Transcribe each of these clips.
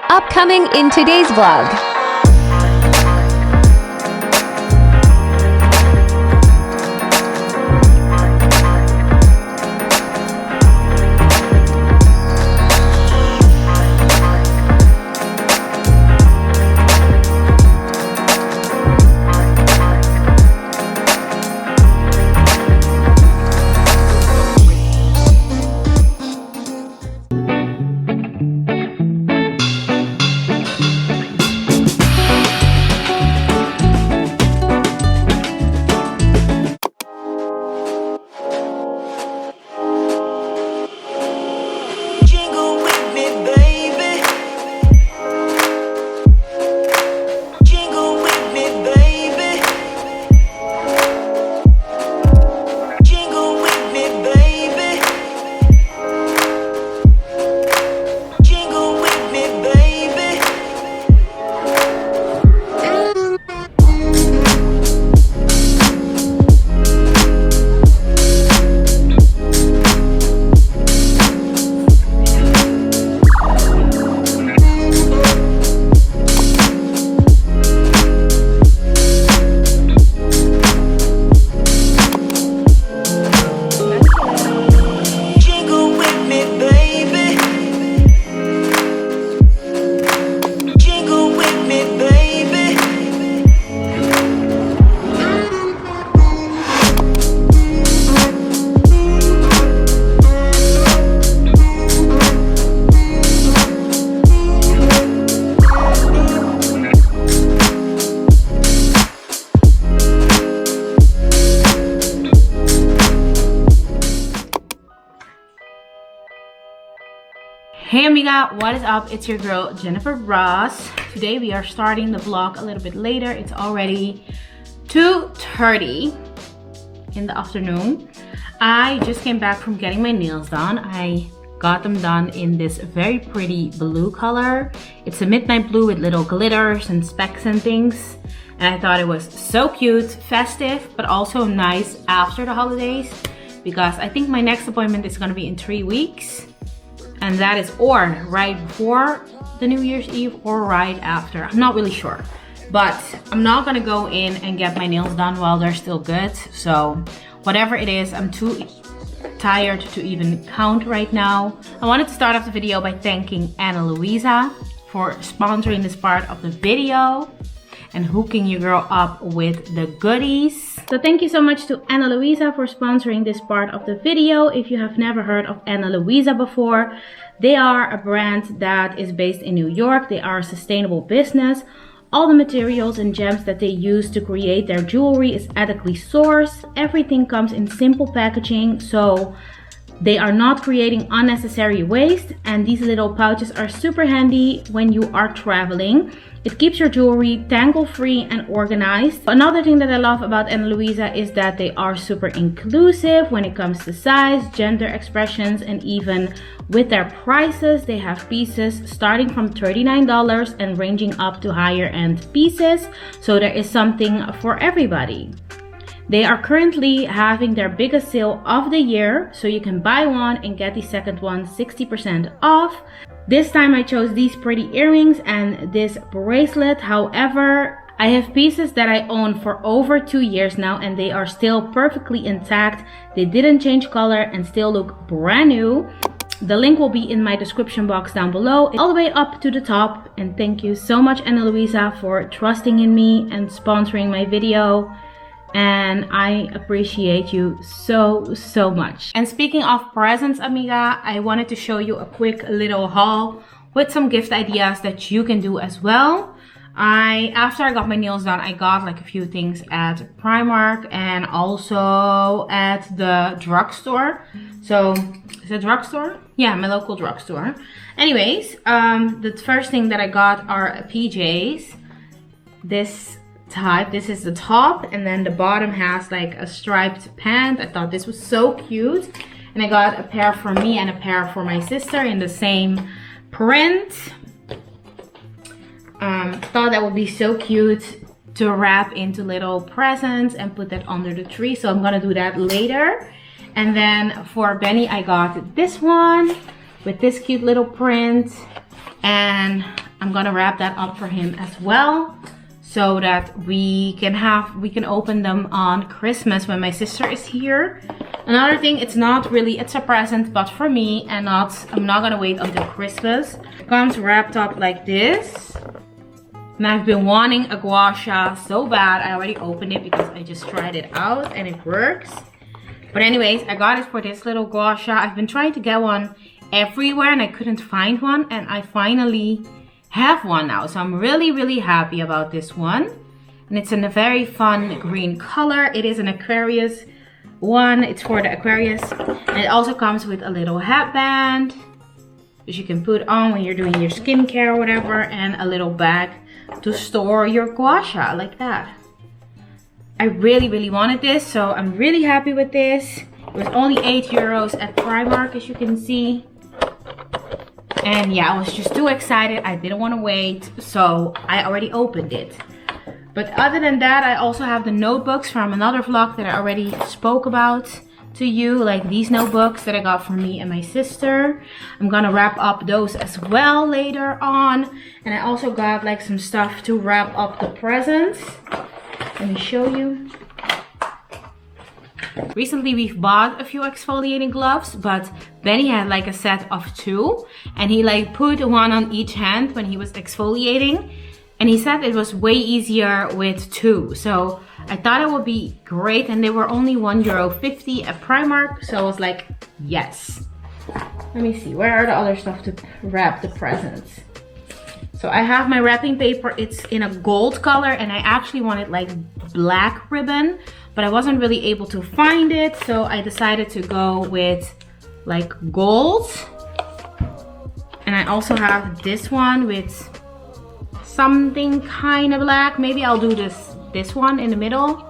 Upcoming in today's vlog. Hey amiga, what is up? It's your girl Jennyfer Ross. Today we are starting the vlog a little bit later. It's already 2:30 in the afternoon. I just came back from getting my nails done. I got them done in this very pretty blue color. It's a midnight blue with little glitters and specks and things. And I thought it was so cute, festive, but also nice after the holidays, because I think my next appointment is gonna be in 3 weeks. And that is or right before the New Year's Eve or right after. I'm not really sure. But I'm not gonna go in and get my nails done while they're still good. So whatever it is, I'm too tired to even count right now. I wanted to start off the video by thanking Ana Luisa for sponsoring this part of the video and hooking your girl up with the goodies. So thank you so much to Ana Luisa for sponsoring this part of the video. If you have never heard of Ana Luisa before, they are a brand that is based in New York. They are a sustainable business. All the materials and gems that they use to create their jewelry is ethically sourced. Everything comes in simple packaging, so they are not creating unnecessary waste, and these little pouches are super handy when you are traveling. It keeps your jewelry tangle-free and organized. Another thing that I love about Ana Luisa is that they are super inclusive when it comes to size, gender expressions, and even with their prices. They have pieces starting from $39 and ranging up to higher end pieces. So there is something for everybody. They are currently having their biggest sale of the year, so you can buy one and get the second one 60% off. This time I chose these pretty earrings and this bracelet. However, I have pieces that I own for over 2 years now and they are still perfectly intact. They didn't change color and still look brand new. The link will be in my description box down below, all the way up to the top. And thank you so much, Ana Luisa, for trusting in me and sponsoring my video. And I appreciate you so much. And speaking of presents, amiga, I wanted to show you a quick little haul with some gift ideas that you can do as well. After I got my nails done, I got like a few things at Primark and also at the drugstore. So, is it a drugstore? Yeah, my local drugstore. Anyways, the first thing that I got are PJs. This type. This is the top, and then the bottom has like a striped pant. I thought this was so cute, and I got a pair for me and a pair for my sister in the same print. Thought that would be so cute to wrap into little presents and put that under the tree, so I'm gonna do that later. And then for Benny, I got this one with this cute little print, and I'm gonna wrap that up for him as well, so that we can open them on Christmas when my sister is here. Another thing, it's a present, but for me, and I'm not gonna wait until Christmas. It comes wrapped up like this. And I've been wanting a gua sha so bad. I already opened it because I just tried it out and it works. But anyways, I got it for this little gua sha. I've been trying to get one everywhere and I couldn't find one, and I finally have one now. So I'm really, really happy about this one. And it's in a very fun green color. It is an Aquarius one. It's for the Aquarius. And it also comes with a little headband, which you can put on when you're doing your skincare or whatever, and a little bag to store your gua sha like that. I really, really wanted this, so I'm really happy with this. It was only €8 at Primark, as you can see. And yeah, I was just too excited. I didn't want to wait, so I already opened it. But other than that, I also have the notebooks from another vlog that I already spoke about to you, like these notebooks that I got for me and my sister. I'm gonna wrap up those as well later on. And I also got like some stuff to wrap up the presents. Let me show you. Recently we've bought a few exfoliating gloves, but Benny had like a set of 2, and he like put one on each hand when he was exfoliating, and he said it was way easier with 2. So I thought it would be great, and they were only €1.50 at Primark, so I was like, yes. Let me see, where are the other stuff to wrap the presents? So I have my wrapping paper. It's in a gold color, and I actually wanted like black ribbon, but I wasn't really able to find it, so I decided to go with like gold. And I also have this one with something kind of black. Maybe I'll do this one in the middle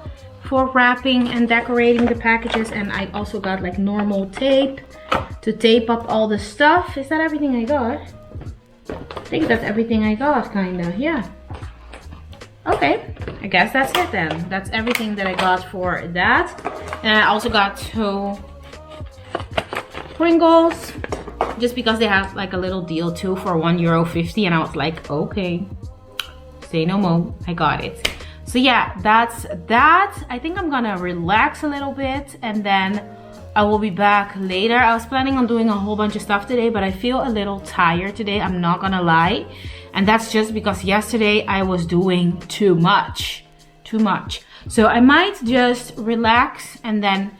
for wrapping and decorating the packages. And I also got like normal tape to tape up all the stuff. Is that everything I got? I think that's everything I got, kinda, yeah. Okay, I guess that's it then. That's everything that I got for that. And I also got 2 Pringles, just because they have like a little deal too for €1.50, and I was like, okay, say no more, I got it. So yeah, that's that. I think I'm gonna relax a little bit, and then I will be back later. I was planning on doing a whole bunch of stuff today, but I feel a little tired today, I'm not gonna lie. And that's just because yesterday I was doing too much. So I might just relax and then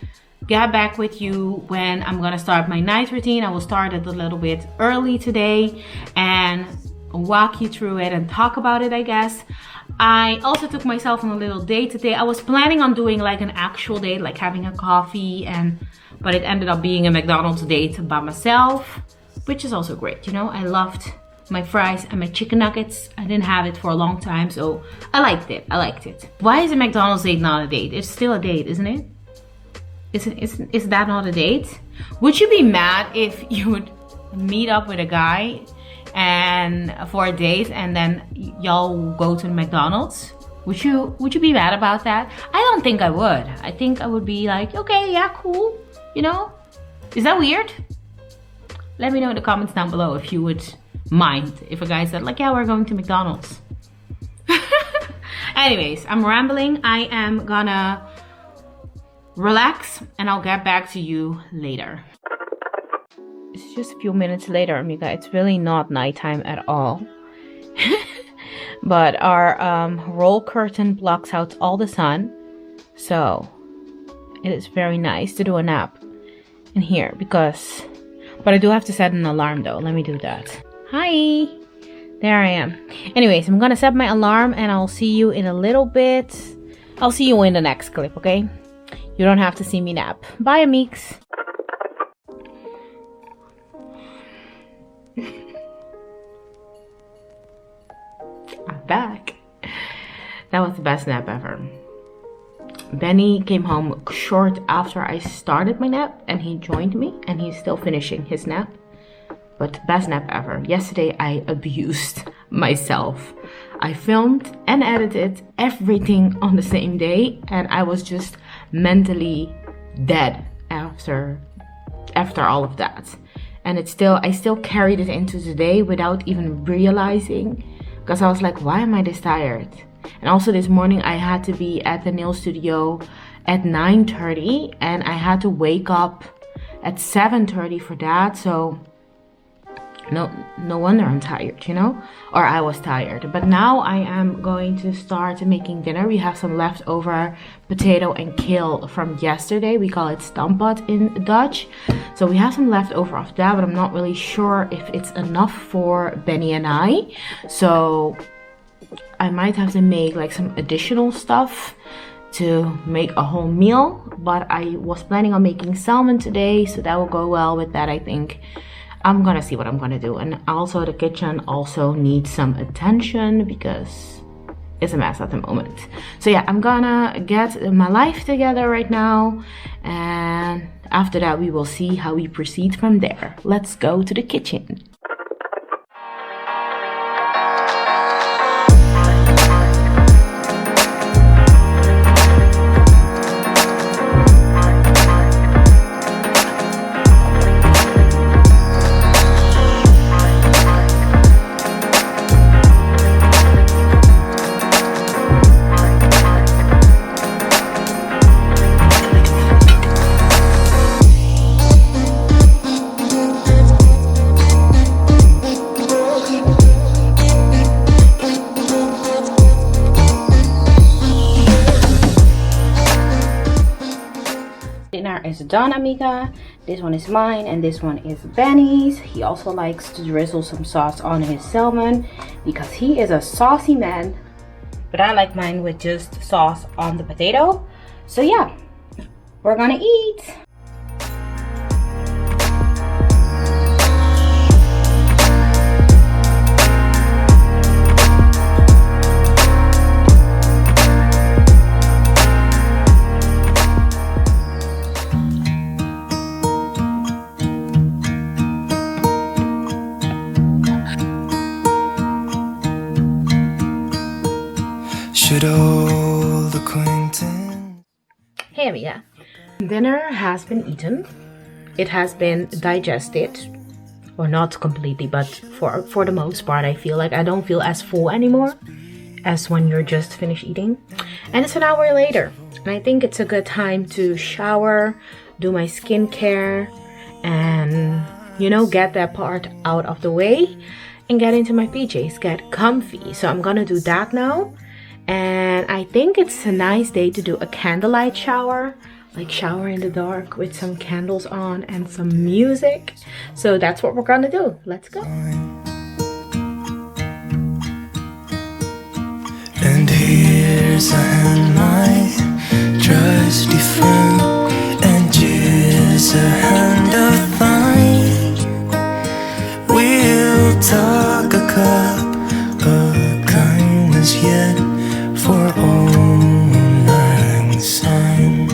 get back with you when I'm gonna start my night routine. I will start it a little bit early today and walk you through it and talk about it, I guess. I also took myself on a little date today. I was planning on doing like an actual date, like having a coffee, but it ended up being a McDonald's date by myself, which is also great. You know, I loved my fries and my chicken nuggets. I didn't have it for a long time, so I liked it. Why is a McDonald's date not a date? It's still a date, isn't it? Is that not a date? Would you be mad if you would meet up with a guy and for a date and then y'all go to McDonald's? Would you be mad about that? I don't think I would. I think I would be like, okay, yeah, cool. You know? Is that weird? Let me know in the comments down below if you would mind if a guy said like, yeah, we're going to McDonald's. Anyways, I'm rambling. I am gonna relax and I'll get back to you later. It's just a few minutes later, Amiga. It's really not nighttime at all. But our roll curtain blocks out all the sun, so it is very nice to do a nap in here but I do have to set an alarm though. Let me do that. Hi, there I am. Anyways, I'm gonna set my alarm and I'll see you in a little bit. I'll see you in the next clip, okay? You don't have to see me nap. Bye, Amix. I'm back. That was the best nap ever. Benny came home short after I started my nap and he joined me and he's still finishing his nap. But best nap ever. Yesterday I abused myself. I filmed and edited everything on the same day and I was just mentally dead after all of that. and I still carried it into today without even realizing, because I was like, why am I this tired? And also this morning I had to be at the nail studio at 9:30 and I had to wake up at 7:30 for that. So no wonder I'm tired, you know, or I was tired. But now I am going to start making dinner. We have some leftover potato and kale from yesterday. We call it stamppot in Dutch. So we have some leftover of that, but I'm not really sure if it's enough for Benny and I. So I might have to make like some additional stuff to make a whole meal, but I was planning on making salmon today, so that will go well with that. I think I'm gonna see what I'm gonna do. And also the kitchen also needs some attention because it's a mess at the moment. So yeah, I'm gonna get my life together right now, and after that we will see how we proceed from there. Let's go to the kitchen. Dinner is done, amiga. This one is mine and this one is Benny's. He also likes to drizzle some sauce on his salmon because he is a saucy man, but I like mine with just sauce on the potato. So yeah, we're gonna eat. Old acquaintance. Here we are. Dinner has been eaten. It has been digested, or not completely, but for the most part I feel like I don't feel as full anymore as when you're just finished eating. And it's an hour later, and I think it's a good time to shower, do my skincare, and you know, get that part out of the way and get into my PJs, get comfy. So I'm gonna do that now. And I think it's a nice day to do a candlelight shower, like shower in the dark with some candles on and some music. So that's what we're gonna do. Let's go. And here's a hand my trusty friend, and here's a hand of thine. We'll talk a cup of kindness yet, for old lang syne,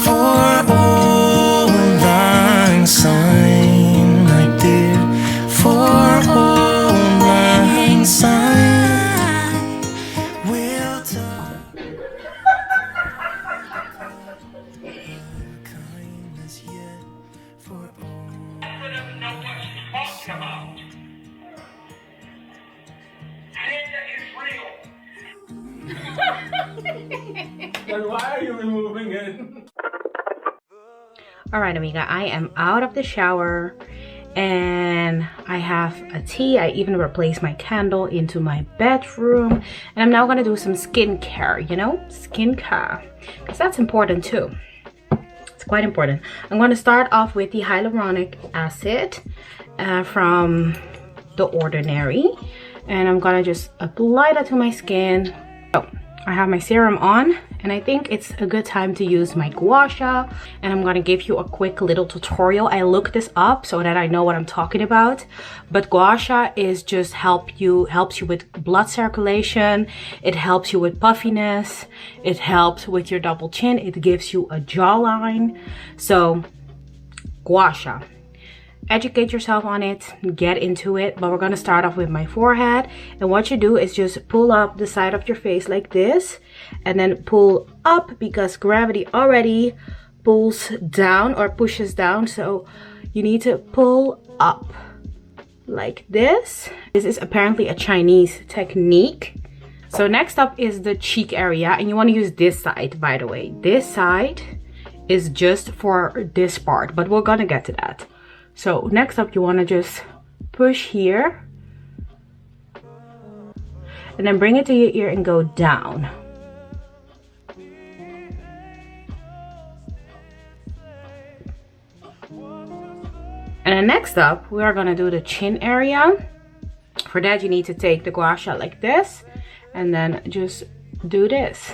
for old lang syne, my dear, for old lang syne, we'll talk kindness yet, for old. Let them know what she's talking about. Linda is real. Then why are you removing it? Alright, amiga, I am out of the shower and I have a tea. I even replaced my candle into my bedroom, and I'm now gonna do some skincare, you know, skincare, because that's important too. It's quite important. I'm gonna start off with the hyaluronic acid from The Ordinary, and I'm gonna just apply that to my skin. So I have my serum on, and I think it's a good time to use my gua sha, and I'm gonna give you a quick little tutorial. I looked this up so that I know what I'm talking about, but gua sha is just helps you with blood circulation, it helps you with puffiness, it helps with your double chin, it gives you a jawline. So gua sha, educate yourself on it, get into it. But we're gonna start off with my forehead, and what you do is just pull up the side of your face like this, and then pull up because gravity already pulls down or pushes down. So you need to pull up like this. This is apparently a Chinese technique. So next up is the cheek area, and you want to use this side, by the way. This side is just for this part, but we're gonna get to that. So next up, you want to just push here and then bring it to your ear and go down. And then next up, we are gonna do the chin area. For that, you need to take the gua sha like this and then just do this.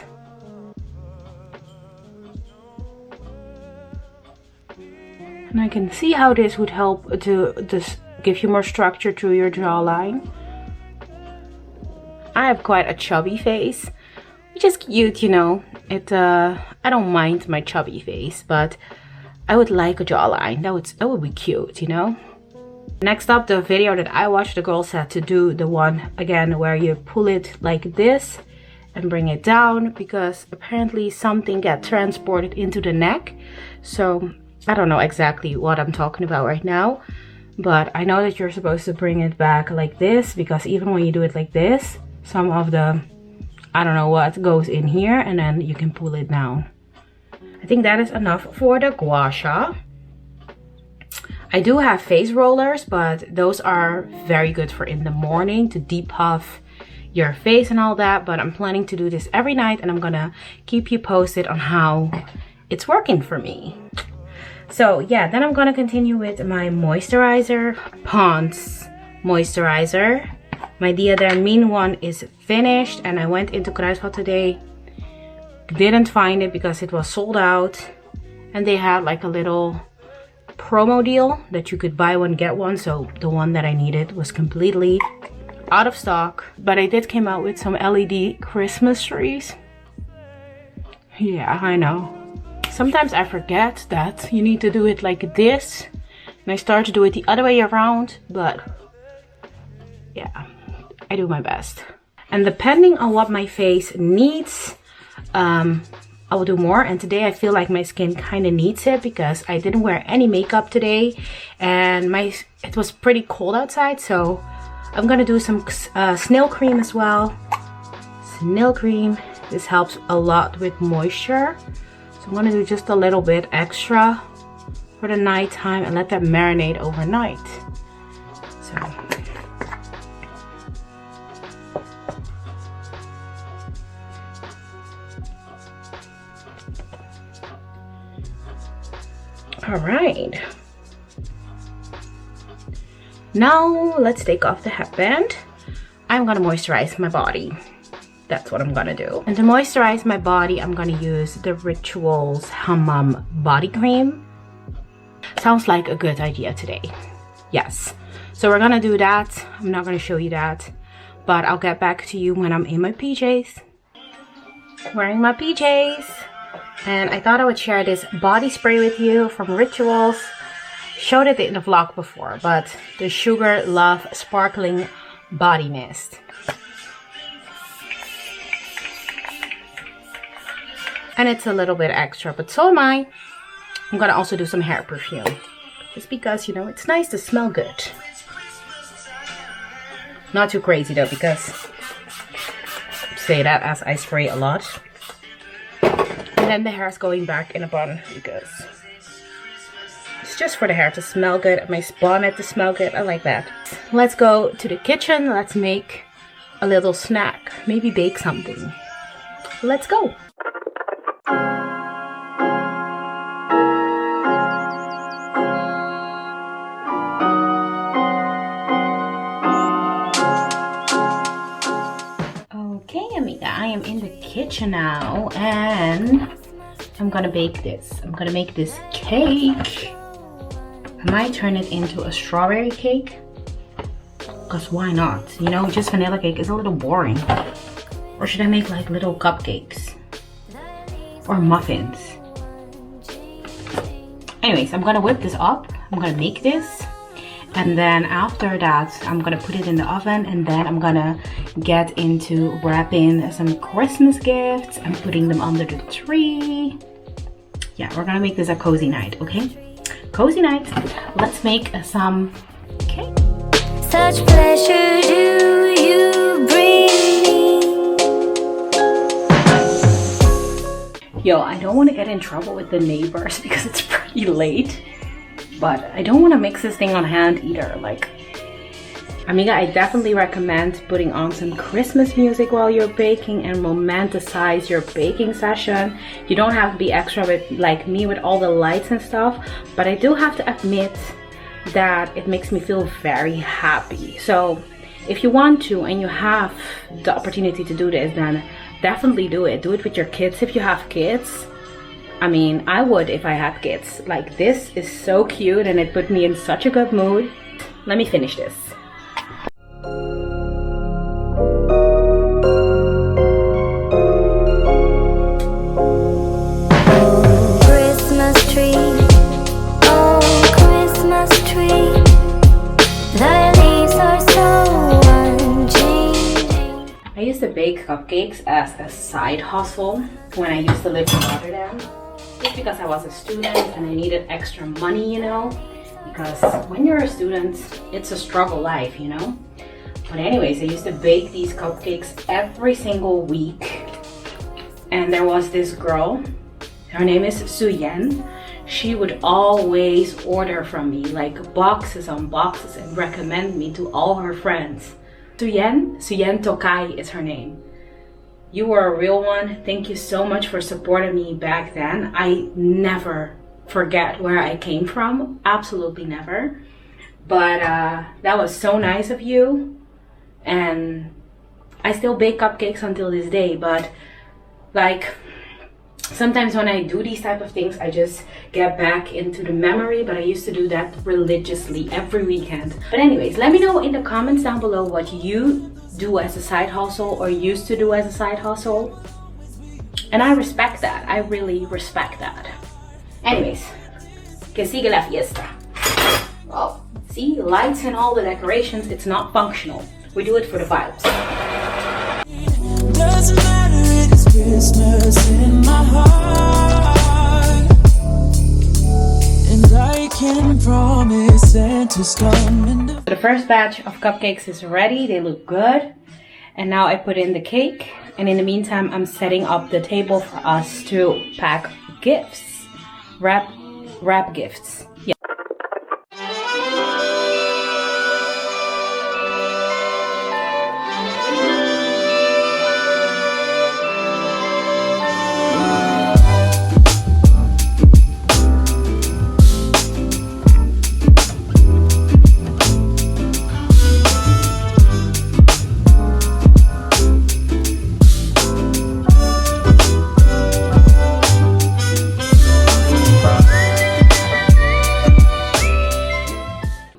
And I can see how this would help to just give you more structure through your jawline. I have quite a chubby face, which is cute, you know. I don't mind my chubby face, but I would like a jawline. That would be cute, you know. Next up, the video that I watched, the girl said to do the one again where you pull it like this and bring it down, because apparently something got transported into the neck. So I don't know exactly what I'm talking about right now, but I know that you're supposed to bring it back like this, because even when you do it like this, some of the, I don't know what, goes in here, and then you can pull it down. I think that is enough for the gua sha. I do have face rollers, but those are very good for in the morning to depuff your face and all that, but I'm planning to do this every night, and I'm gonna keep you posted on how it's working for me. So yeah, then I'm gonna continue with my moisturizer, Pond's moisturizer. My Diadermine one is finished, and I went into Kruidvat today, didn't find it because it was sold out, and they had like a little promo deal that you could buy one get one, so the one that I needed was completely out of stock. But I did come out with some LED Christmas trees. Yeah, I know. Sometimes I forget that you need to do it like this, and I start to do it the other way around, but yeah, I do my best. And depending on what my face needs, I will do more. And today I feel like my skin kind of needs it because I didn't wear any makeup today, and it was pretty cold outside, so I'm gonna do some snail cream as well. Snail cream, this helps a lot with moisture, so I'm gonna do just a little bit extra for the nighttime and let that marinate overnight. So all right, now let's take off the headband. I'm gonna moisturize my body. That's what I'm gonna do. And to moisturize my body, I'm gonna use the Rituals Hammam body cream. Sounds like a good idea today. Yes, so we're gonna do that. I'm not gonna show you that, but I'll get back to you when I'm in my PJs. Wearing my PJs. And I thought I would share this body spray with you from Rituals. Showed it in the vlog before, but the Sugar Love Sparkling Body Mist. And it's a little bit extra, but so am I. I'm gonna also do some hair perfume, just because, you know, it's nice to smell good. Not too crazy though, because I say that as I spray a lot. And then the hair is going back in a bun because it's just for the hair to smell good, my bonnet to smell good. I like that. Let's go to the kitchen. Let's make a little snack. Maybe bake something. Let's go. Okay, amiga, I am in the kitchen now, and I'm gonna bake this. I'm gonna make this cake. I might turn it into a strawberry cake, because why not? You know, just vanilla cake is a little boring. Or should I make like little cupcakes? Or muffins? Anyways, I'm gonna whip this up. I'm gonna make this. And then after that, I'm gonna put it in the oven, and then I'm gonna get into wrapping some Christmas gifts and putting them under the tree. Yeah, we're gonna make this a cozy night, okay? cozy night. Let's make some cake. Such pleasure do you bring me. Yo, I don't want to get in trouble with the neighbors because it's pretty late, but I don't want to mix this thing on hand either. Like, amiga, I definitely recommend putting on some Christmas music while you're baking and romanticize your baking session. You don't have to be extra with like me with all the lights and stuff, but I do have to admit that it makes me feel very happy. So if you want to and you have the opportunity to do this, then definitely do it. Do it with your kids if you have kids. I mean, I would if I had kids. Like, this is so cute and it put me in such a good mood. Let me finish this. Christmas tree, oh Christmas tree, thy leaves are so unchanging. I used to bake cupcakes as a side hustle when I used to live in Rotterdam. Just because I was a student and I needed extra money, you know. Because when you're a student, it's a struggle life, you know. But anyways, I used to bake these cupcakes every single week. And there was this girl, her name is Suyen. She would always order from me like boxes on boxes and recommend me to all her friends. Suyen Tokai is her name. You were a real one. Thank you so much for supporting me back then. I never forget where I came from. Absolutely never. But that was so nice of you. And I still bake cupcakes until this day. But like, sometimes when I do these type of things, I just get back into the memory, but I used to do that religiously every weekend. But anyways, let me know in the comments down below what you do as a side hustle or used to do as a side hustle. And I respect that. I really respect that. Anyways, que sigue la fiesta. Well, see, lights and all the decorations, it's not functional. We do it for the vibes. Doesn't matter, it's Christmas in my heart, and I can promise Santa's coming to. The first batch of cupcakes is ready. They look good. And now I put in the cake. And in the meantime, I'm setting up the table for us to pack gifts. Wrap gifts. Yeah.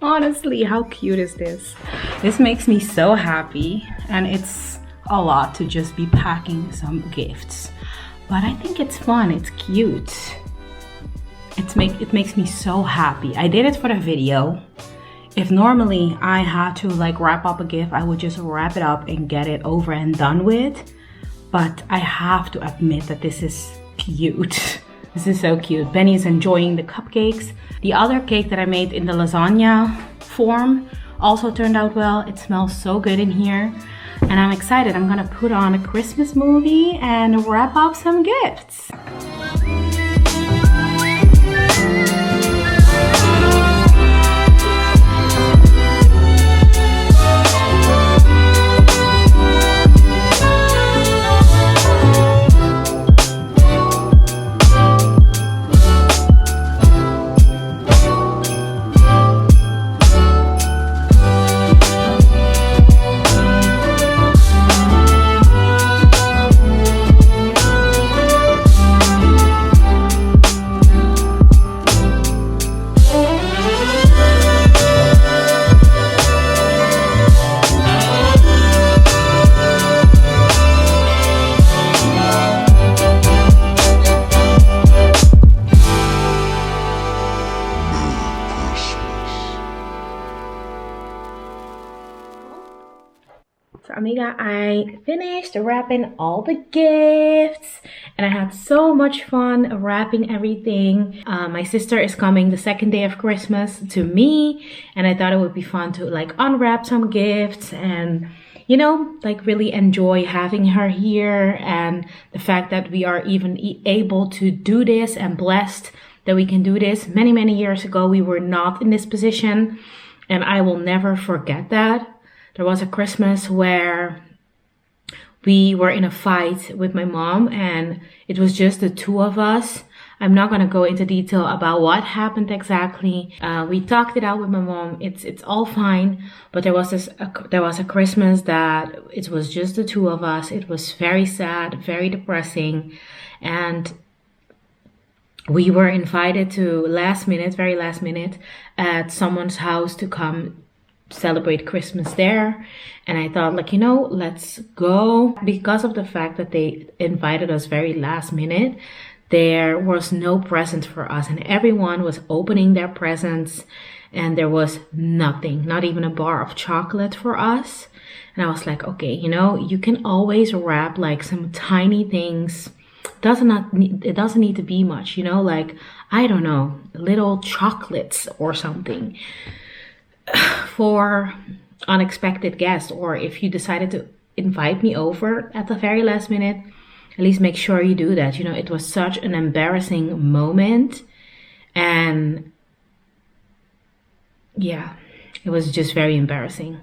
Honestly, how cute is this? This makes me so happy, and it's a lot to just be packing some gifts. But I think it's fun, it's cute. It makes me so happy. I did it for the video. If normally I had to like wrap up a gift, I would just wrap it up and get it over and done with. But I have to admit that this is cute. This is so cute. Benny's enjoying the cupcakes. The other cake that I made in the lasagna form also turned out well. It smells so good in here. And I'm excited. I'm gonna put on a Christmas movie and wrap up some gifts. So amiga, I finished wrapping all the gifts and I had so much fun wrapping everything. My sister is coming the second day of Christmas to me and I thought it would be fun to like unwrap some gifts and, you know, like really enjoy having her here, and the fact that we are even able to do this and blessed that we can do this. Many years ago we were not in this position and I will never forget that. There was a Christmas where we were in a fight with my mom and it was just the two of us. I'm not going to go into detail about what happened exactly. We talked it out with my mom. It's all fine. But there was a Christmas that it was just the two of us. It was very sad, very depressing. And we were invited to very last minute at someone's house to come celebrate Christmas there. And I thought, like, you know, let's go. Because of the fact that they invited us very last minute, there was no present for us and everyone was opening their presents and there was nothing, not even a bar of chocolate for us. And I was like, okay, you know, you can always wrap like some tiny things. It doesn't need to be much, you know, like, I don't know, little chocolates or something for unexpected guests. Or if you decided to invite me over at the very last minute, at least make sure you do that. You know, it was such an embarrassing moment. And yeah, it was just very embarrassing.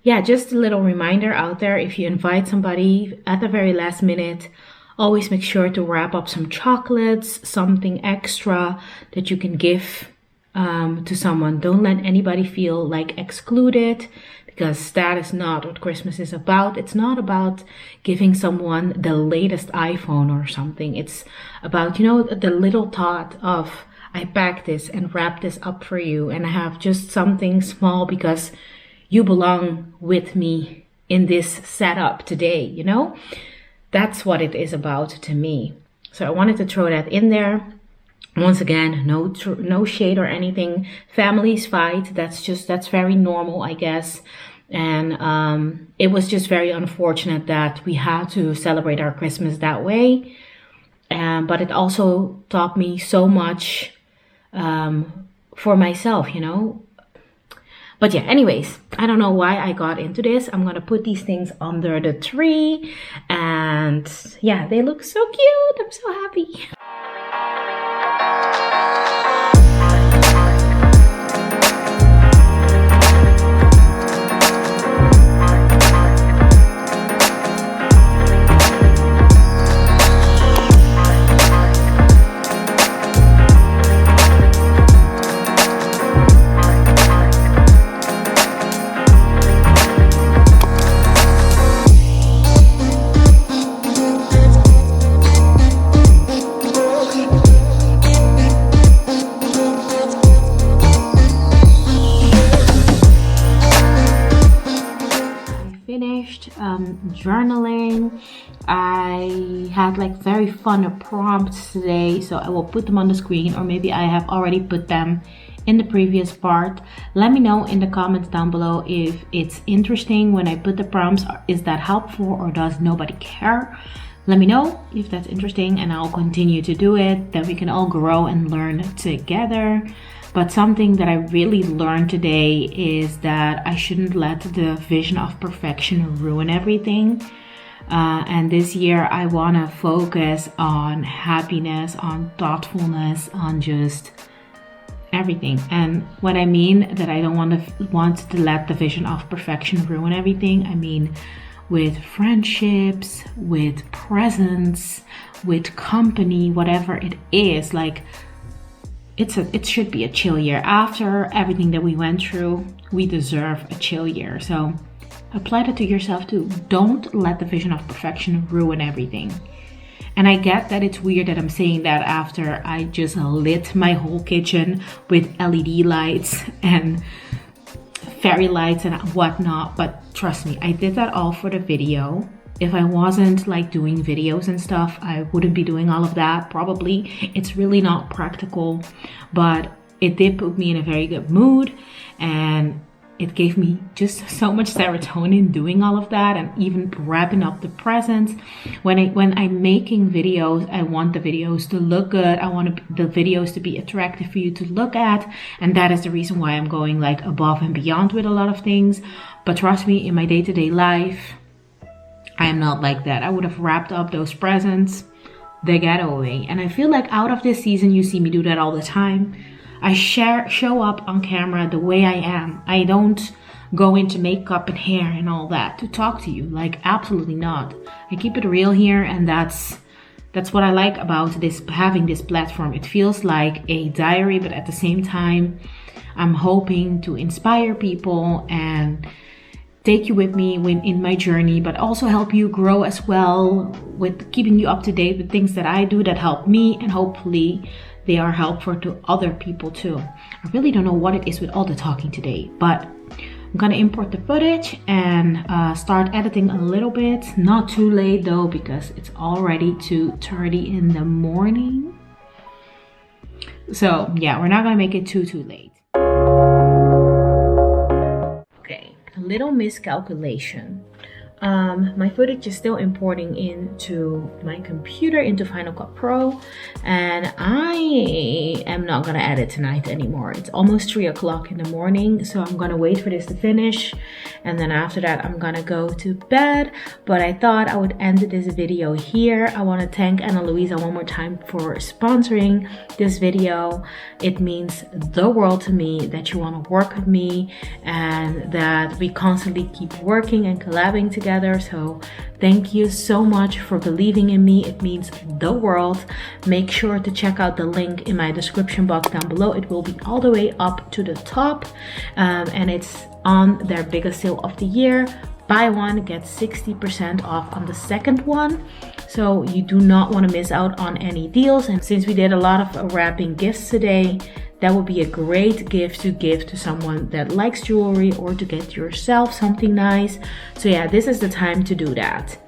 Yeah, just a little reminder out there, if you invite somebody at the very last minute, always make sure to wrap up some chocolates, something extra that you can give to someone. Don't let anybody feel like excluded, because that is not what Christmas is about. It's not about giving someone the latest iPhone or something. It's about, you know, the little thought of, I packed this and wrapped this up for you and I have just something small because you belong with me in this setup today, you know? That's what it is about to me. So I wanted to throw that in there. Once again, no shade or anything. Families fight. That's very normal, I guess. And it was just very unfortunate that we had to celebrate our Christmas that way. But it also taught me so much for myself, you know. But yeah, anyways, I don't know why I got into this. I'm going to put these things under the tree. And yeah, they look so cute. I'm so happy. Journaling. I had like very fun prompts today, so I will put them on the screen, or maybe I have already put them in the previous part. Let me know in the comments down below if it's interesting when I put the prompts. Is that helpful or does nobody care? Let me know if that's interesting and I'll continue to do it. Then we can all grow and learn together. But something that I really learned today is that I shouldn't let the vision of perfection ruin everything. And this year I want to focus on happiness, on thoughtfulness, on just everything. And what I mean that I don't want to let the vision of perfection ruin everything, I mean with friendships, with presents, with company, whatever it is. Like, it should be a chill year. After everything that we went through, we deserve a chill year. So apply that to yourself too. Don't let the vision of perfection ruin everything. And I get that it's weird that I'm saying that after I just lit my whole kitchen with LED lights and fairy lights and whatnot. But trust me, I did that all for the video. If I wasn't like doing videos and stuff, I wouldn't be doing all of that. Probably. It's really not practical, but it did put me in a very good mood. And it gave me just so much serotonin doing all of that, and even wrapping up the presents. When I'm making videos, I want the videos to look good. I want the videos to be attractive for you to look at, and that is the reason why I'm going like above and beyond with a lot of things. But trust me, in my day-to-day life, I am not like that. I would have wrapped up those presents the ghetto way, and I feel like out of this season, you see me do that all the time. I show up on camera the way I am. I don't go into makeup and hair and all that to talk to you. Like, absolutely not. I keep it real here, and that's what I like about this, having this platform. It feels like a diary, but at the same time, I'm hoping to inspire people and take you with me in my journey, but also help you grow as well, with keeping you up to date with things that I do that help me, and hopefully they are helpful to other people too. I really don't know what it is with all the talking today, but I'm gonna import the footage and start editing a little bit. Not too late though, because it's already 2:30 in the morning. So yeah, we're not gonna make it too late. Okay, a little miscalculation. My footage is still importing into my computer, into Final Cut Pro, and I am not gonna edit tonight anymore. It's almost 3 o'clock in the morning, so I'm gonna wait for this to finish, and then after that I'm gonna go to bed. But I thought I would end this video here. I want to thank Ana Luisa one more time for sponsoring this video. It means the world to me that you want to work with me, and that we constantly keep working and collabing together. So thank you so much for believing in me. It means the world. Make sure to check out the link in my description box down below. It will be all the way up to the top, and it's on their biggest sale of the year. Buy one, get 60% off on the second one. So you do not want to miss out on any deals. And since we did a lot of wrapping gifts today, that would be a great gift to give to someone that likes jewelry, or to get yourself something nice. So yeah, this is the time to do that.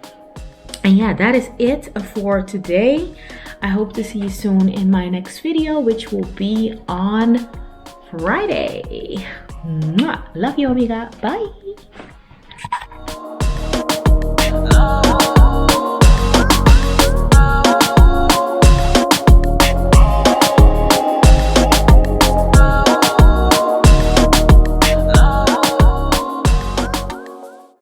And yeah, that is it for today. I hope to see you soon in my next video, which will be on Friday. Mwah. Love you, amiga. Bye.